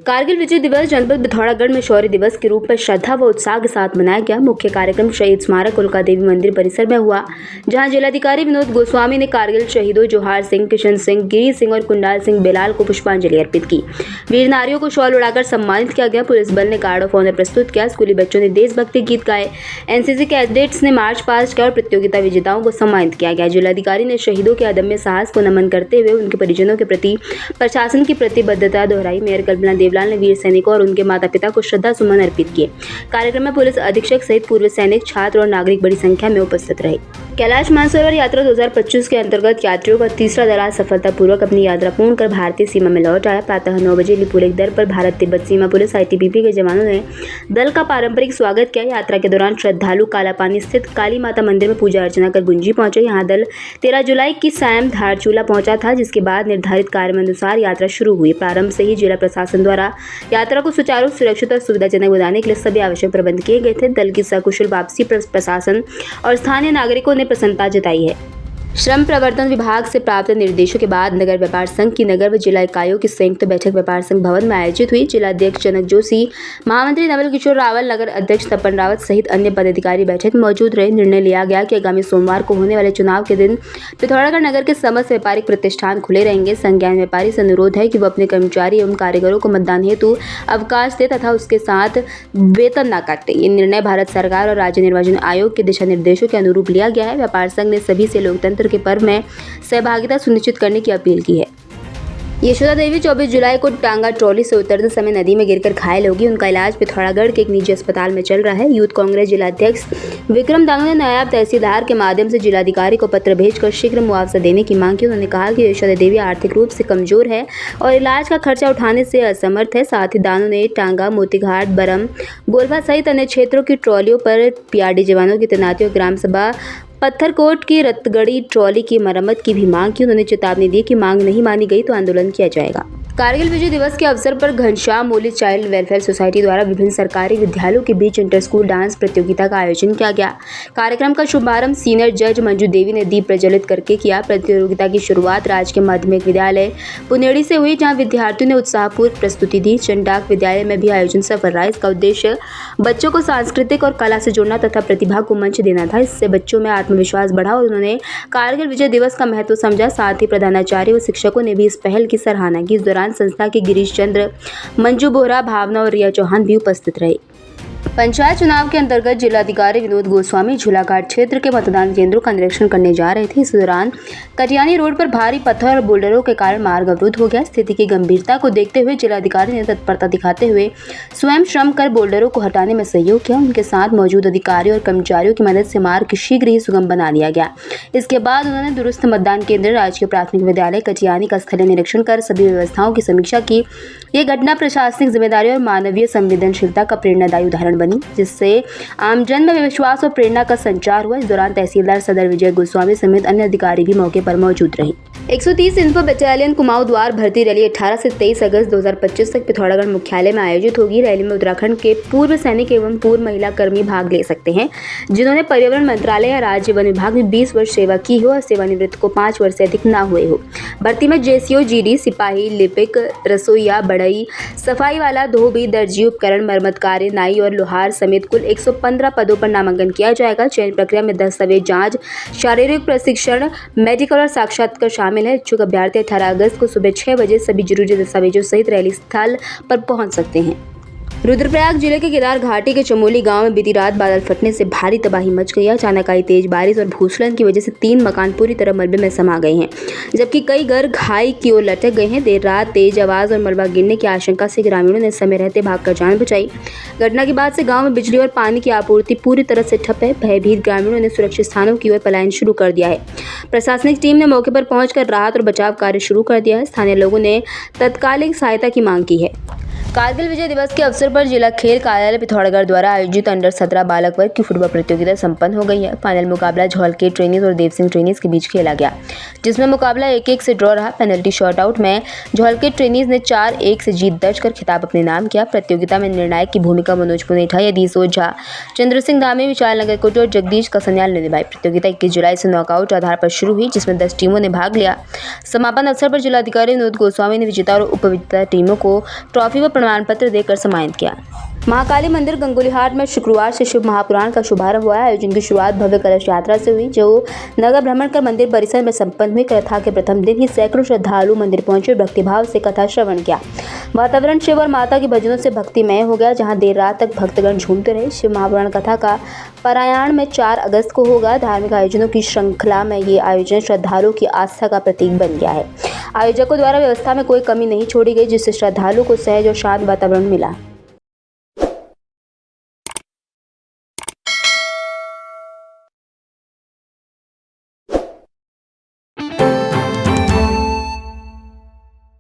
कारगिल विजय दिवस जनपद पिथौरागढ़ में शौर्य दिवस के रूप में श्रद्धा व उत्साह के साथ मनाया गया। मुख्य कार्यक्रम शहीद स्मारक उल्का देवी मंदिर परिसर में हुआ, जहां जिलाधिकारी विनोद गोस्वामी ने कारगिल शहीदों जोहार सिंह, किशन सिंह, गिरी सिंह और कुंडाल सिंह बेलाल को पुष्पांजलि अर्पित की। वीर नारियों को शॉल उड़ाकर सम्मानित किया गया। पुलिस बल ने गार्ड ऑफ ऑनर प्रस्तुत किया। स्कूली बच्चों ने देशभक्ति गीत गाए। एनसीसी कैडेट्स ने मार्च पास्ट किया और प्रतियोगिता विजेताओं को सम्मानित किया गया। जिलाधिकारी ने शहीदों के अदम्य साहस को नमन करते हुए उनके परिजनों के प्रति प्रशासन की प्रतिबद्धता दोहराई। मेयर कल्पना देवलाल ने वीर सैनिकों और उनके माता पिता को श्रद्धा सुमन अर्पित किए। कार्यक्रम में पुलिस अधीक्षक सहित पूर्व सैनिक, छात्र और नागरिक बड़ी संख्या में उपस्थित रहे। कैलाश मानसरोवर यात्रा 2025 के अंतर्गत यात्रियों का तीसरा दल आज सफलतापूर्वक अपनी यात्रा पूर्ण कर भारतीय सीमा में लौट आया। प्रातः 9 बजे लिपुलेख दर पर भारत तिब्बत सीमा पुलिस ITBP के जवानों ने दल का पारंपरिक स्वागत किया। यात्रा के दौरान श्रद्धालु कालापानी स्थित काली माता मंदिर में पूजा अर्चना कर गुंजी पहुंचे। यहाँ दल 13 जुलाई की सायं धारचूला पहुंचा था, जिसके बाद निर्धारित कार्यक्रमानुसार यात्रा शुरू हुई। प्रारंभ से ही जिला प्रशासन द्वारा यात्रा को सुचारू, सुरक्षित और सुविधाजनक बनाने के लिए सभी आवश्यक प्रबंध किए गए थे। दल की सकुशल वापसी पर प्रशासन और स्थानीय नागरिकों ने प्रसन्नता जताई है। श्रम प्रवर्तन विभाग से प्राप्त निर्देशों के बाद नगर व्यापार संघ की नगर व जिला इकाइयों की संयुक्त बैठक व्यापार संघ भवन में आयोजित हुई। जिलाध्यक्ष जनक जोशी, महामंत्री नवल किशोर रावल, नगर अध्यक्ष तपन रावत सहित अन्य पदाधिकारी बैठक में मौजूद रहे। निर्णय लिया गया कि आगामी सोमवार को होने वाले चुनाव के दिन पिथौरागढ़ नगर के समस्त व्यापारिक प्रतिष्ठान खुले रहेंगे। संज्ञान व्यापारी से अनुरोध है कि वह अपने कर्मचारी एवं कारीगरों को मतदान हेतु अवकाश दे तथा उसके साथ वेतन न काटे। ये निर्णय भारत सरकार और राज्य निर्वाचन आयोग के दिशा निर्देशों के अनुरूप लिया गया है। व्यापार संघ ने सभी से लोकतंत्र के पर्व में सहभागिता सुनिश्चित करने की अपील की है। यशोदा देवी 24 जुलाई को टांगा ट्रॉली से उतरते समय नदी में गिरकर घायल होगी। उनका इलाज पिथौरागढ़ के एक निजी अस्पताल में चल रहा है। यूथ कांग्रेस जिलाध्यक्ष विक्रम दांगू ने नायब तहसीलदार के माध्यम से जिलाधिकारी को पत्र भेजकर शीघ्र मुआवजा देने की मांग की। उन्होंने कहा कि यशोदा देवी आर्थिक रूप से कमजोर है और इलाज का खर्चा उठाने से असमर्थ है। साथ ही दानू ने टांगा, मोतीघाट, बरम, गोलभा सहित अन्य क्षेत्रों की ट्रॉलियों पर PRD जवानों की तैनाती और ग्राम सभा पत्थरकोट की रतगढ़ी ट्रॉली की मरम्मत की भी मांग की। उन्होंने चेतावनी दी कि मांग नहीं मानी गई तो आंदोलन किया जाएगा। कारगिल विजय दिवस के अवसर पर घनश्याम मोली चाइल्ड वेलफेयर सोसाइटी द्वारा विभिन्न सरकारी विद्यालयों के बीच इंटर स्कूल डांस प्रतियोगिता का आयोजन किया गया। कार्यक्रम का शुभारंभ सीनियर जज मंजू देवी ने दीप प्रज्वलित करके किया। प्रतियोगिता की शुरुआत राजकीय माध्यमिक विद्यालय पुनेड़ी से हुई, जहां विद्यार्थियों ने उत्साहपूर्वक प्रस्तुति दी। चंडाक विद्यालय में भी आयोजन सफल रहा। इसका उद्देश्य बच्चों को सांस्कृतिक और कला से जोड़ना तथा प्रतिभा को मंच देना था। इससे बच्चों में आत्मविश्वास बढ़ा और उन्होंने कारगिल विजय दिवस का महत्व समझा। साथ ही प्रधानाचार्य व शिक्षकों ने भी इस पहल की सराहना की। इस दौरान संस्था के गिरीश चंद्र, मंजू बोहरा, भावना और रिया चौहान भी उपस्थित रहे। पंचायत चुनाव के अंतर्गत जिलाधिकारी विनोद गोस्वामी झूलाघाट क्षेत्र के मतदान केंद्रों का निरीक्षण करने जा रहे थे। इस दौरान कटियानी रोड पर भारी पत्थर और बोल्डरों के कारण मार्ग अवरुद्ध हो गया। स्थिति की गंभीरता को देखते हुए जिलाधिकारी ने तत्परता दिखाते हुए स्वयं श्रम कर बोल्डरों को हटाने में सहयोग किया। उनके साथ मौजूद अधिकारियों और कर्मचारियों की मदद से मार्ग शीघ्र ही सुगम बना लिया गया। इसके बाद उन्होंने दुरुस्त मतदान केंद्र राजकीय प्राथमिक विद्यालय कटियानी का स्थलीय निरीक्षण कर सभी व्यवस्थाओं की समीक्षा की। ये घटना प्रशासनिक जिम्मेदारी और मानवीय संवेदनशीलता का प्रेरणादायी उदाहरण बनी, जिससे आमजन में विश्वास और प्रेरणा का संचार हुआ। इस दौरान तहसीलदार सदर विजय गोस्वामी समेत अन्य अधिकारी भी मौके पर मौजूद रहे। 130 इन्फो बटालियन कुमाऊं द्वार भर्ती रैली 18 से 23 अगस्त 2025 तक पिथौरागढ़ मुख्यालय में आयोजित होगी। रैली में उत्तराखंड के पूर्व सैनिक एवं पूर्व महिला कर्मी भाग ले सकते हैं, जिन्होंने पर्यावरण मंत्रालय या राज्य वन विभाग में 20 वर्ष सेवा की हो और सेवानिवृत्त को 5 वर्ष से अधिक न हुए हो। भर्ती में JCO, GD, सिपाही, लिपिक, रसोईया, बढ़ई, सफाई वाला, धोबी, दर्जी, उपकरण मरम्मत कार्य, नाई और लोहार समेत कुल 115 पदों पर नामांकन किया जाएगा। चयन प्रक्रिया में दस्तावेज जांच, शारीरिक प्रशिक्षण, मेडिकल और साक्षात्कार शामिल है। इच्छुक अभ्यर्थी 18 अगस्त को सुबह 6 बजे सभी जरूरी दस्तावेजों सहित रैली स्थल पर पहुंच सकते हैं। रुद्रप्रयाग जिले के केदार घाटी के चमोली गांव में बीती रात बादल फटने से भारी तबाही मच गई। अचानक आई तेज बारिश और भूस्खलन की वजह से 3 मकान पूरी तरह मलबे में समा गए हैं, जबकि कई घर घाई की ओर लटक गए हैं। देर रात तेज आवाज और मलबा गिरने की आशंका से ग्रामीणों ने समय रहते भागकर जान बचाई। घटना के बाद से गाँव में बिजली और पानी की आपूर्ति पूरी तरह से ठप है। भयभीत ग्रामीणों ने सुरक्षित स्थानों की ओर पलायन शुरू कर दिया है। प्रशासनिक टीम ने मौके पर पहुंचकर राहत और बचाव कार्य शुरू कर दिया है। स्थानीय लोगों ने तत्कालिक सहायता की मांग की है। कारगिल विजय दिवस के अवसर पर जिला खेल कार्यालय पिथौरागढ़ द्वारा आयोजित अंडर 17 बालक वर्ग की फुटबॉल प्रतियोगिता संपन्न हो गई है। फाइनल मुकाबला झौलके ट्रेनीज और देवसिंह ट्रेनीज के बीच खेला गया, जिसमें मुकाबला 1-1 से ड्रॉ रहा। पेनल्टी शॉट आउट में झौलके ट्रेनीज ने 4-1 से जीत दर्ज कर खिताब अपने नाम किया। प्रतियोगिता में निर्णायक की भूमिका मनोज पुनेठा, यदीश ओझा, चंद्र सिंह धामी, विशाल नगर कोट और जगदीश कसन्याल ने निभाई। प्रतियोगिता 21 जुलाई से नॉकआउट आधार पर शुरू हुई, जिसमें 10 टीमों ने भाग लिया। समापन अवसर पर जिलाधिकारी विनोद गोस्वामी ने विजेता और उपविजेता टीमों को ट्रॉफी व प्रमाण पत्र देकर सम्मानित किया। महाकाली मंदिर गंगोलीहाट में शुक्रवार से शिव महापुराण का शुभारंभ हुआ है। आयोजन की शुरुआत भव्य कलश यात्रा से हुई, जो नगर भ्रमण कर मंदिर परिसर में संपन्न हुई। कथा के प्रथम दिन ही सैकड़ों श्रद्धालु मंदिर पहुंचे, भक्तिभाव से कथा श्रवण किया। वातावरण शिव और माता के भजनों से भक्तिमय हो गया, जहां देर रात तक भक्तगण झूमते रहे। शिव महापुराण कथा का पारायण में 4 अगस्त को होगा। धार्मिक आयोजनों की श्रृंखला में ये आयोजन श्रद्धालुओं की आस्था का प्रतीक बन गया है। आयोजकों द्वारा व्यवस्था में कोई कमी नहीं छोड़ी गई, जिससे श्रद्धालुओं को सहज और शांत वातावरण मिला।